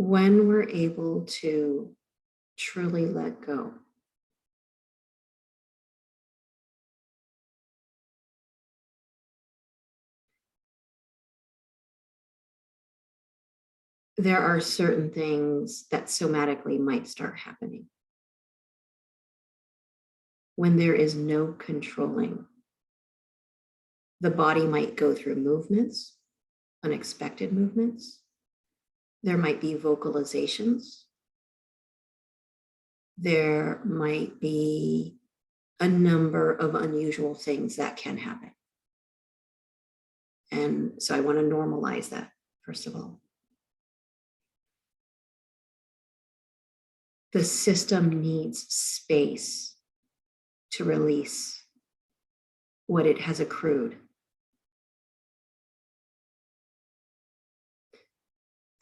when we're able to truly let go, there are certain things that somatically might start happening. When there is no controlling, the body might go through movements, unexpected movements. There might be vocalizations. There might be a number of unusual things that can happen. And so I want to normalize that, first of all. The system needs space to release what it has accrued.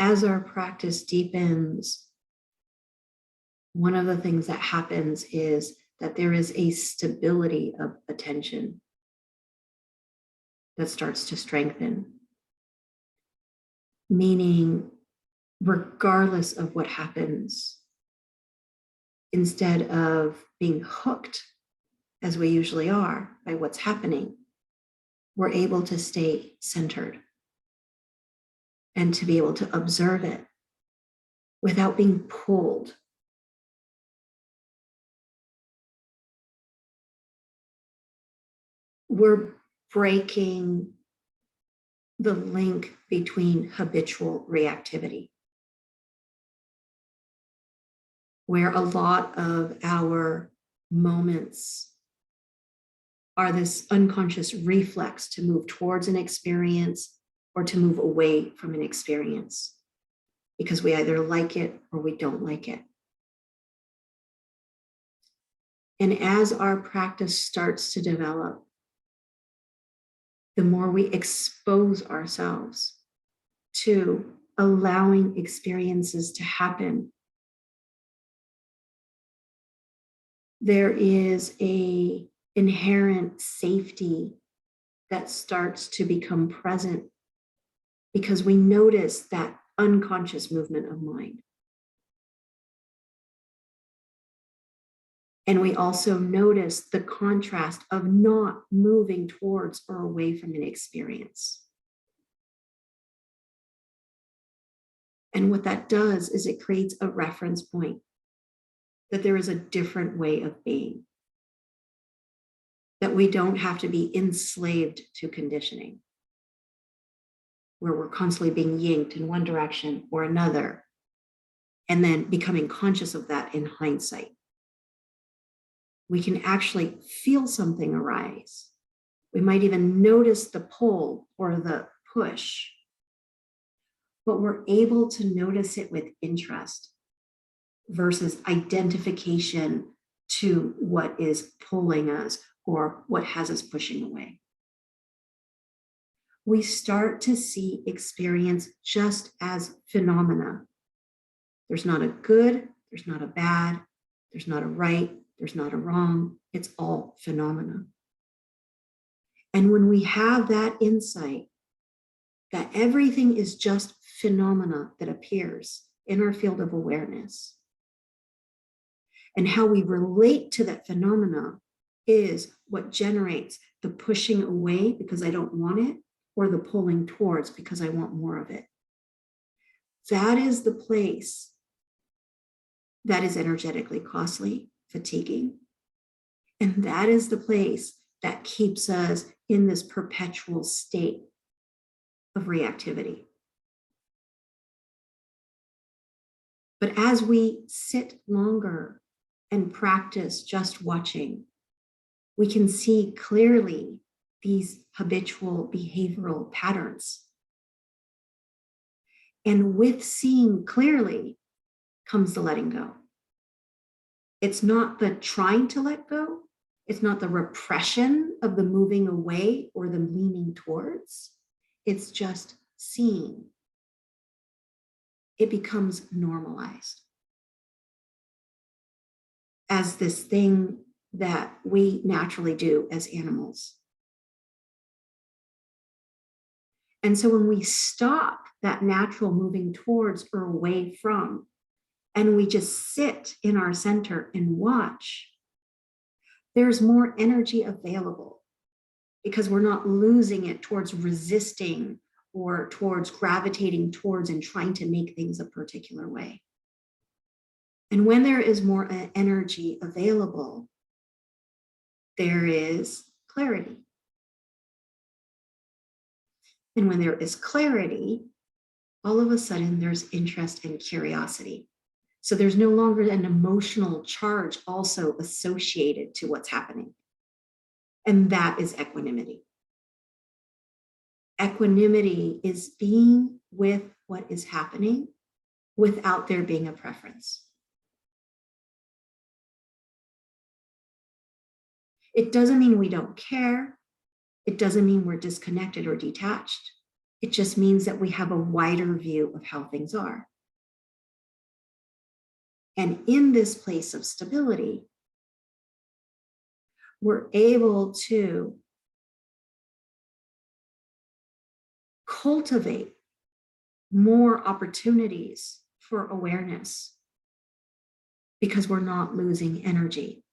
As our practice deepens, one of the things that happens is that there is a stability of attention that starts to strengthen. Meaning, regardless of what happens, instead of being hooked, as we usually are, by what's happening, we're able to stay centered and to be able to observe it without being pulled. We're breaking the link between habitual reactivity, where a lot of our moments are this unconscious reflex to move towards an experience or to move away from an experience, because we either like it or we don't like it. And as our practice starts to develop, the more we expose ourselves to allowing experiences to happen, there is an inherent safety that starts to become present because we notice that unconscious movement of mind. And we also notice the contrast of not moving towards or away from an experience. And what that does is it creates a reference point that there is a different way of being, that we don't have to be enslaved to conditioning, where we're constantly being yanked in one direction or another, and then becoming conscious of that in hindsight. We can actually feel something arise. We might even notice the pull or the push, but we're able to notice it with interest versus identification to what is pulling us or what has us pushing away. We start to see experience just as phenomena. There's not a good, there's not a bad, there's not a right, there's not a wrong. It's all phenomena. And when we have that insight that everything is just phenomena that appears in our field of awareness, and how we relate to that phenomena is what generates the pushing away because I don't want it, or the pulling towards because I want more of it. That is the place that is energetically costly, fatiguing. And that is the place that keeps us in this perpetual state of reactivity. But as we sit longer and practice just watching, we can see clearly these habitual behavioral patterns. And with seeing clearly comes the letting go. It's not the trying to let go. It's not the repression of the moving away or the leaning towards. It's just seeing. It becomes normalized as this thing that we naturally do as animals. And so when we stop that natural moving towards or away from, and we just sit in our center and watch, there's more energy available because we're not losing it towards resisting or towards gravitating towards and trying to make things a particular way. And when there is more energy available, there is clarity. And when there is clarity, all of a sudden there's interest and curiosity. So there's no longer an emotional charge also associated to what's happening. And that is equanimity. Equanimity is being with what is happening without there being a preference. It doesn't mean we don't care. It doesn't mean we're disconnected or detached. It just means that we have a wider view of how things are. And in this place of stability, we're able to cultivate more opportunities for awareness because we're not losing energy.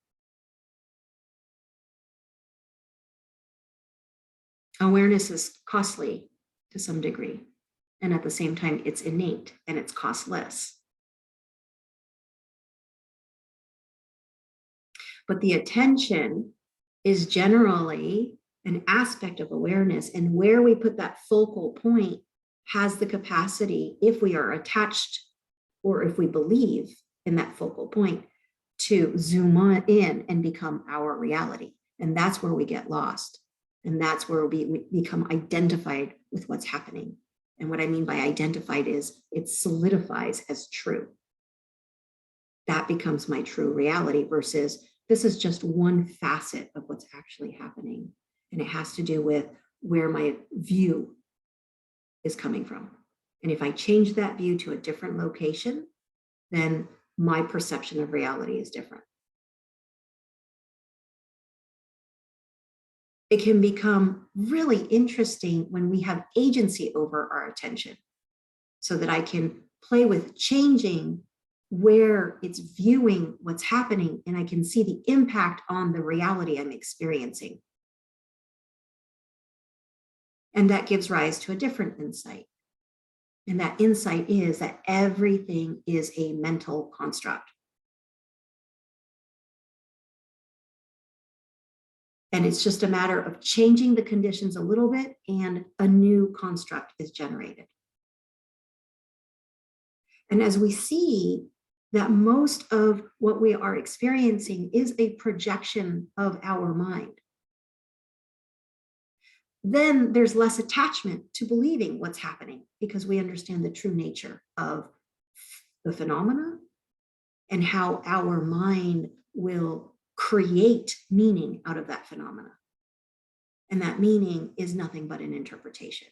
Awareness is costly to some degree, and at the same time, it's innate and it's costless. But the attention is generally an aspect of awareness, and where we put that focal point has the capacity, if we are attached or if we believe in that focal point, to zoom on in and become our reality. And that's where we get lost. And that's where we become identified with what's happening. And what I mean by identified is it solidifies as true. That becomes my true reality versus this is just one facet of what's actually happening. And it has to do with where my view is coming from. And if I change that view to a different location, then my perception of reality is different. It can become really interesting when we have agency over our attention so that I can play with changing where it's viewing what's happening and I can see the impact on the reality I'm experiencing. And that gives rise to a different insight. And that insight is that everything is a mental construct. And it's just a matter of changing the conditions a little bit and a new construct is generated. And as we see that most of what we are experiencing is a projection of our mind, then there's less attachment to believing what's happening because we understand the true nature of the phenomena and how our mind will create meaning out of that phenomena. And that meaning is nothing but an interpretation.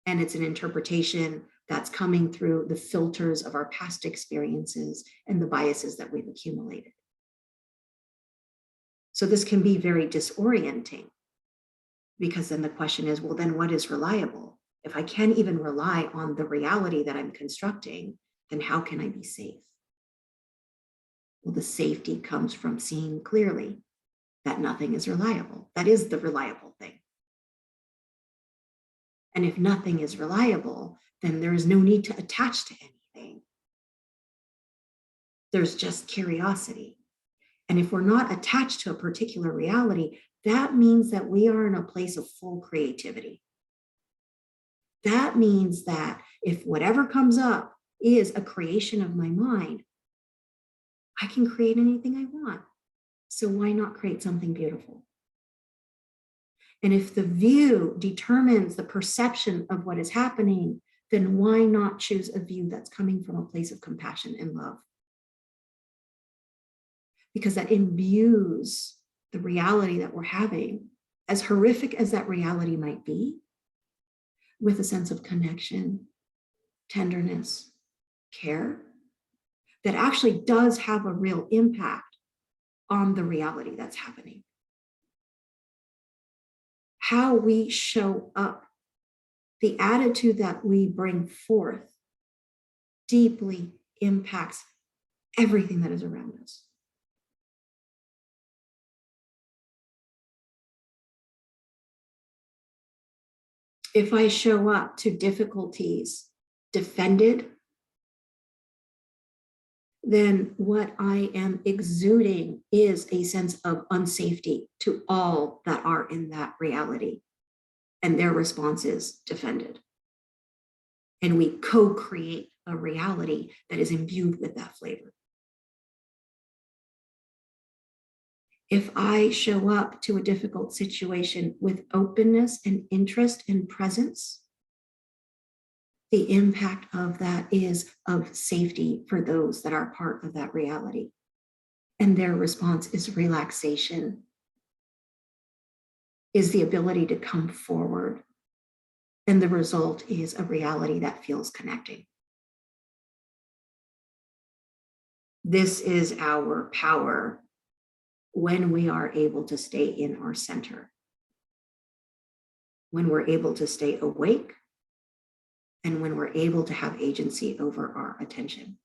And it's an interpretation that's coming through the filters of our past experiences and the biases that we've accumulated. So this can be very disorienting because then the question is, well, then what is reliable? If I can't even rely on the reality that I'm constructing, then how can I be safe? Well, the safety comes from seeing clearly that nothing is reliable. That is the reliable thing. And if nothing is reliable, then there is no need to attach to anything. There's just curiosity. And if we're not attached to a particular reality, that means that we are in a place of full creativity. That means that if whatever comes up is a creation of my mind, I can create anything I want. So why not create something beautiful? And if the view determines the perception of what is happening, then why not choose a view that's coming from a place of compassion and love? Because that imbues the reality that we're having, as horrific as that reality might be, with a sense of connection, tenderness, care, that actually does have a real impact on the reality that's happening. How we show up The attitude that we bring forth deeply impacts everything that is around us. If I show up to difficulties defended, then what I am exuding is a sense of unsafety to all that are in that reality. And their response is defended. And we co-create a reality that is imbued with that flavor. If I show up to a difficult situation with openness and interest and presence, the impact of that is of safety for those that are part of that reality. And their response is relaxation, is the ability to come forward. And the result is a reality that feels connecting. This is our power when we are able to stay in our center, when we're able to stay awake, and when we're able to have agency over our attention.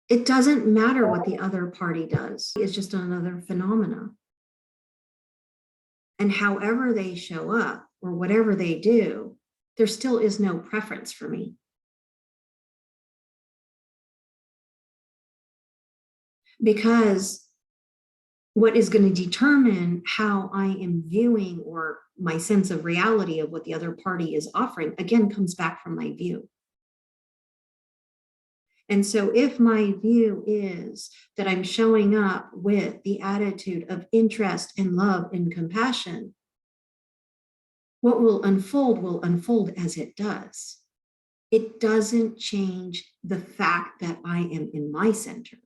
It doesn't matter what the other party does. It's just another phenomenon. And however they show up or whatever they do, there still is no preference for me. Because what is going to determine how I am viewing or my sense of reality of what the other party is offering, again, comes back from my view. And so if my view is that I'm showing up with the attitude of interest and love and compassion, what will unfold as it does. It doesn't change the fact that I am in my center.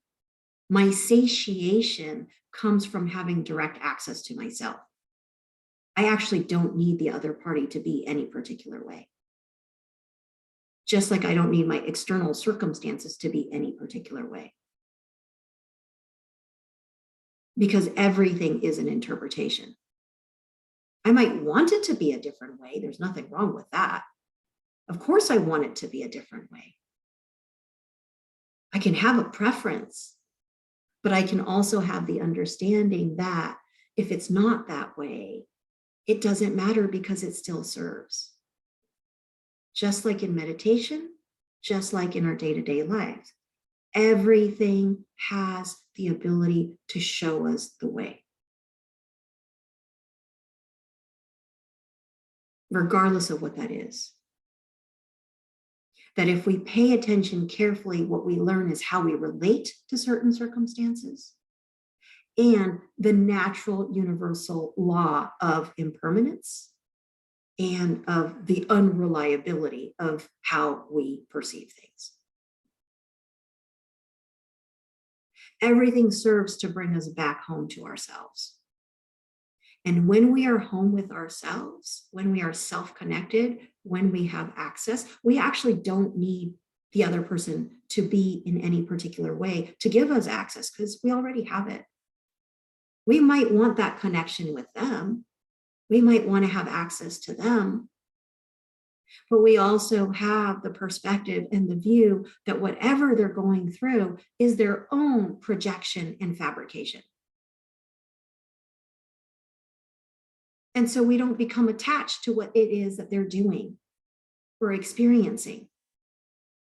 My satiation comes from having direct access to myself. I actually don't need the other party to be any particular way. Just like I don't need my external circumstances to be any particular way. Because everything is an interpretation. I might want it to be a different way. There's nothing wrong with that. Of course, I want it to be a different way. I can have a preference, but I can also have the understanding that if it's not that way, it doesn't matter because it still serves. Just like in meditation, just like in our day-to-day lives, everything has the ability to show us the way. Regardless of what that is. That if we pay attention carefully, what we learn is how we relate to certain circumstances and the natural universal law of impermanence and of the unreliability of how we perceive things. Everything serves to bring us back home to ourselves. And when we are home with ourselves, when we are self-connected, when we have access, we actually don't need the other person to be in any particular way to give us access because we already have it. We might want that connection with them. We might want to have access to them. But we also have the perspective and the view that whatever they're going through is their own projection and fabrication. And so we don't become attached to what it is that they're doing or experiencing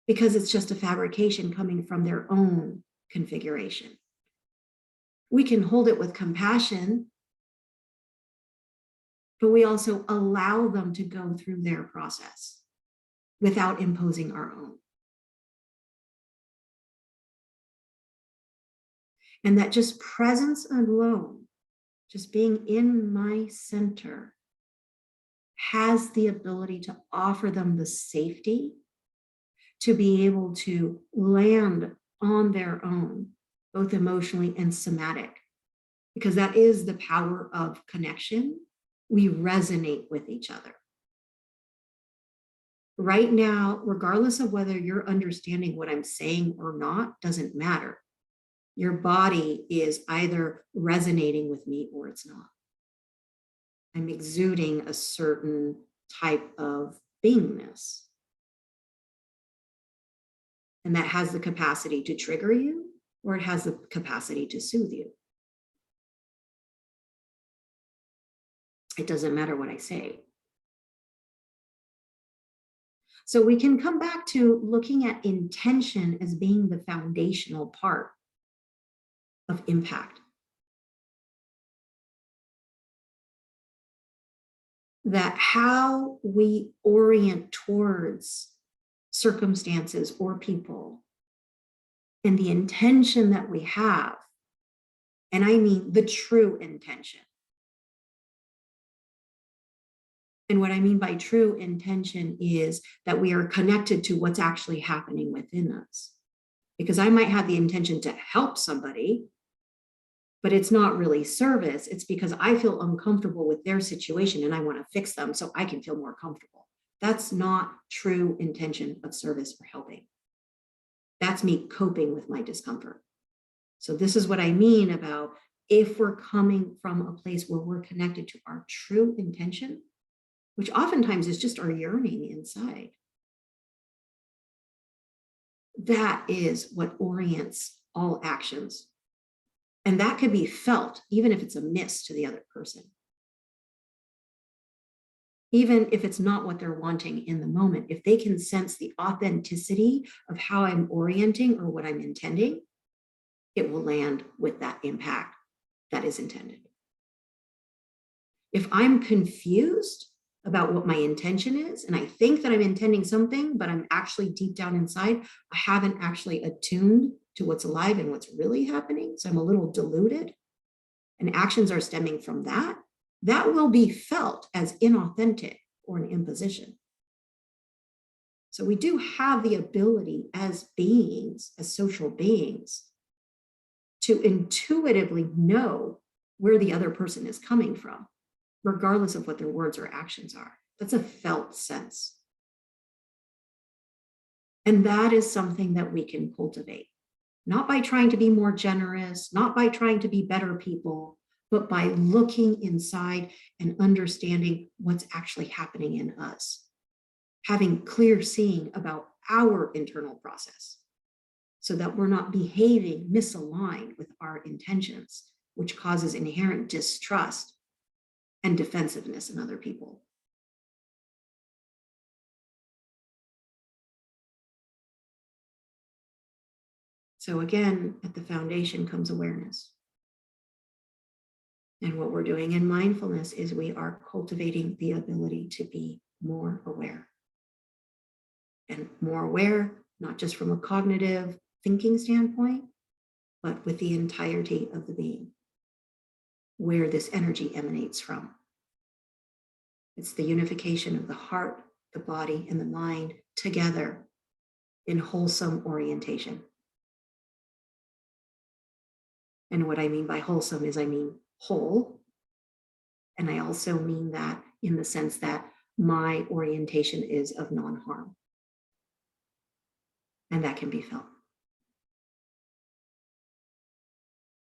because it's just a fabrication coming from their own configuration. We can hold it with compassion, but we also allow them to go through their process without imposing our own. And that just presence alone, just being in my center, has the ability to offer them the safety to be able to land on their own, both emotionally and somatic, because that is the power of connection. We resonate with each other. Right now, regardless of whether you're understanding what I'm saying or not, doesn't matter. Your body is either resonating with me or it's not. I'm exuding a certain type of beingness. And that has the capacity to trigger you, or it has the capacity to soothe you. It doesn't matter what I say. So we can come back to looking at intention as being the foundational part of impact. That how we orient towards circumstances or people and the intention that we have, and I mean the true intention. And what I mean by true intention is that we are connected to what's actually happening within us. Because I might have the intention to help somebody, but it's not really service. It's because I feel uncomfortable with their situation and I want to fix them so I can feel more comfortable. That's not true intention of service or helping. That's me coping with my discomfort. So this is what I mean about if we're coming from a place where we're connected to our true intention, which oftentimes is just our yearning inside. That is what orients all actions. And that could be felt, even if it's a miss to the other person. Even if it's not what they're wanting in the moment, if they can sense the authenticity of how I'm orienting or what I'm intending, it will land with that impact that is intended. If I'm confused about what my intention is, and I think that I'm intending something, but I'm actually deep down inside, I haven't actually attuned to what's alive and what's really happening. So I'm a little diluted, and actions are stemming from that. That will be felt as inauthentic or an imposition. So we do have the ability as beings, as social beings, to intuitively know where the other person is coming from, regardless of what their words or actions are. That's a felt sense. And that is something that we can cultivate, not by trying to be more generous, not by trying to be better people, but by looking inside and understanding what's actually happening in us, having clear seeing about our internal process so that we're not behaving misaligned with our intentions, which causes inherent distrust and defensiveness in other people. So again, at the foundation comes awareness. And what we're doing in mindfulness is we are cultivating the ability to be more aware. And more aware, not just from a cognitive thinking standpoint, but with the entirety of the being, where this energy emanates from. It's the unification of the heart, the body, and the mind together in wholesome orientation. And what I mean by wholesome is I mean whole. And I also mean that in the sense that my orientation is of non-harm. And that can be felt.